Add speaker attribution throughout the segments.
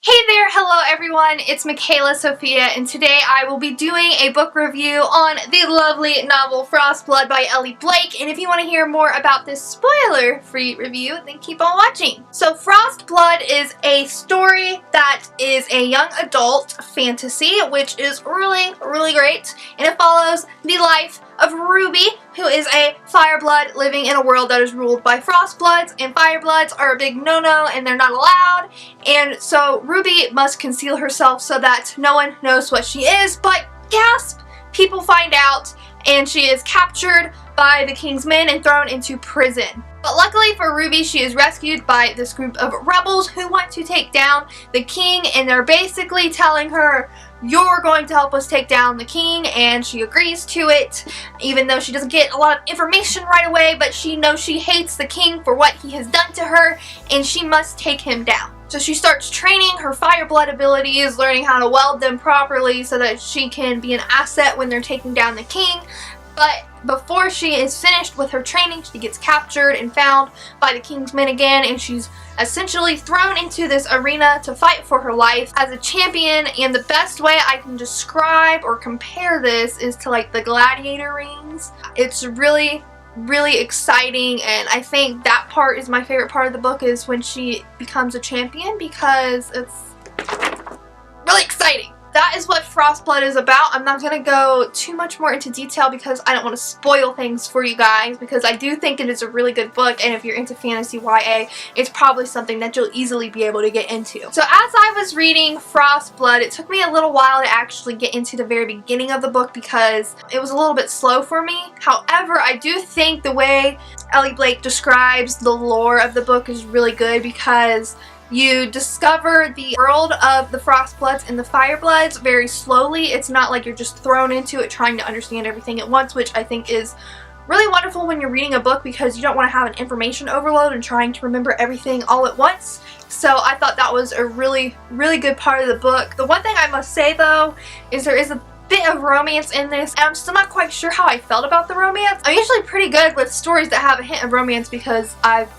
Speaker 1: Hey there, hello everyone, it's Michaela Sophia, and today I will be doing a book review on the lovely novel Frostblood by Elly Blake, and if you want to hear more about this spoiler-free review, then keep on watching. So Frostblood is a story that is a young adult fantasy, which is really great, and it follows the life of Ruby, who is a fireblood living in a world that is ruled by frostbloods, and firebloods are a big no-no and they're not allowed, and so Ruby must conceal herself so that no one knows what she is, but gasp! People find out and she is captured by the king's men and thrown into prison. But luckily for Ruby, she is rescued by this group of rebels who want to take down the king, and they're basically telling her, "You're going to help us take down the king," and she agrees to it, even though she doesn't get a lot of information right away, but she knows she hates the king for what he has done to her, and she must take him down. So she starts training her fireblood abilities, learning how to weld them properly so that she can be an asset when they're taking down the king. But before she is finished with her training, she gets captured and found by the king's men again, and she's essentially thrown into this arena to fight for her life as a champion. And the best way I can describe or compare this is to like the gladiator rings. It's really exciting, and I think that part is my favorite part of the book, is when she becomes a champion, because it's really exciting. That is what Frostblood is about. I'm not going to go too much more into detail because I don't want to spoil things for you guys, because I do think it is a really good book, and if you're into fantasy YA, it's probably something that you'll easily be able to get into. So as I was reading Frostblood, it took me a little while to actually get into the very beginning of the book because it was a little bit slow for me. However, I do think the way Elly Blake describes the lore of the book is really good, because you discover the world of the Frostbloods and the Firebloods very slowly. It's not like you're just thrown into it trying to understand everything at once, which I think is really wonderful when you're reading a book, because you don't want to have an information overload and trying to remember everything all at once. So I thought that was a really good part of the book. The one thing I must say though is there is a bit of romance in this, and I'm still not quite sure how I felt about the romance. I'm usually pretty good with stories that have a hint of romance because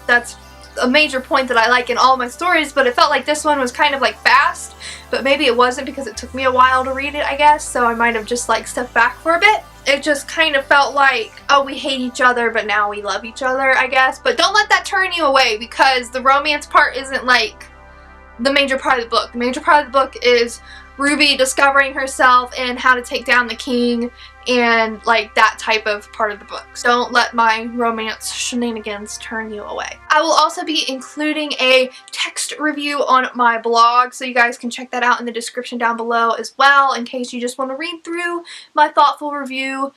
Speaker 1: that's a major point that I like in all my stories, but it felt like this one was kind of like fast, but maybe it wasn't because it took me a while to read it, I guess, so I might have just like stepped back for a bit. It just kind of felt like, oh, we hate each other, but now we love each other, I guess. But don't let that turn you away, because the romance part isn't like the major part of the book. The major part of the book is Ruby discovering herself and how to take down the king, and like that type of part of the book. So don't let my romance shenanigans turn you away. I will also be including a text review on my blog, so you guys can check that out in the description down below as well, in case you just want to read through my thoughtful review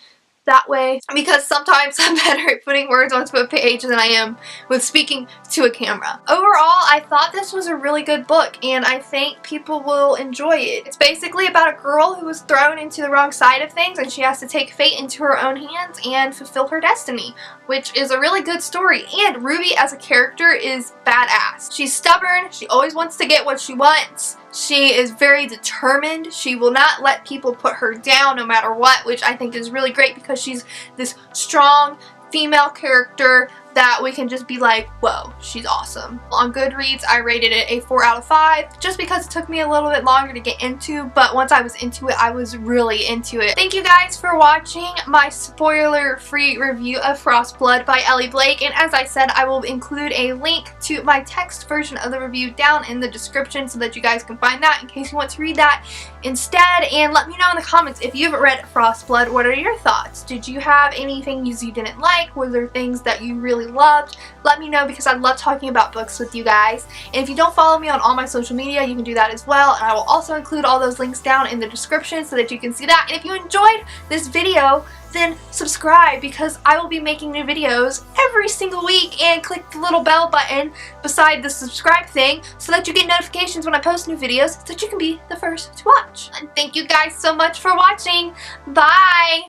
Speaker 1: that way, because sometimes I'm better at putting words onto a page than I am with speaking to a camera. Overall, I thought this was a really good book, and I think people will enjoy it. It's basically about a girl who was thrown into the wrong side of things, and she has to take fate into her own hands and fulfill her destiny, which is a really good story. And Ruby as a character is badass. She's stubborn, she always wants to get what she wants. She is very determined. She will not let people put her down no matter what, which I think is really great, because she's this strong female character that we can just be like, whoa, she's awesome. On Goodreads, I rated it a 4 out of 5, just because it took me a little bit longer to get into, but once I was into it, I was really into it. Thank you guys for watching my spoiler-free review of Frostblood by Elly Blake, and as I said, I will include a link to my text version of the review down in the description so that you guys can find that in case you want to read that instead. And let me know in the comments, if you haven't read Frostblood, what are your thoughts? Did you have anything you didn't like? Were there things that you really loved? Let me know, because I love talking about books with you guys. And if you don't follow me on all my social media, you can do that as well, and I will also include all those links down in the description so that you can see that. And if you enjoyed this video, then subscribe, because I will be making new videos every single week, and click the little bell button beside the subscribe thing so that you get notifications when I post new videos, so that you can be the first to watch. And thank you guys so much for watching. Bye!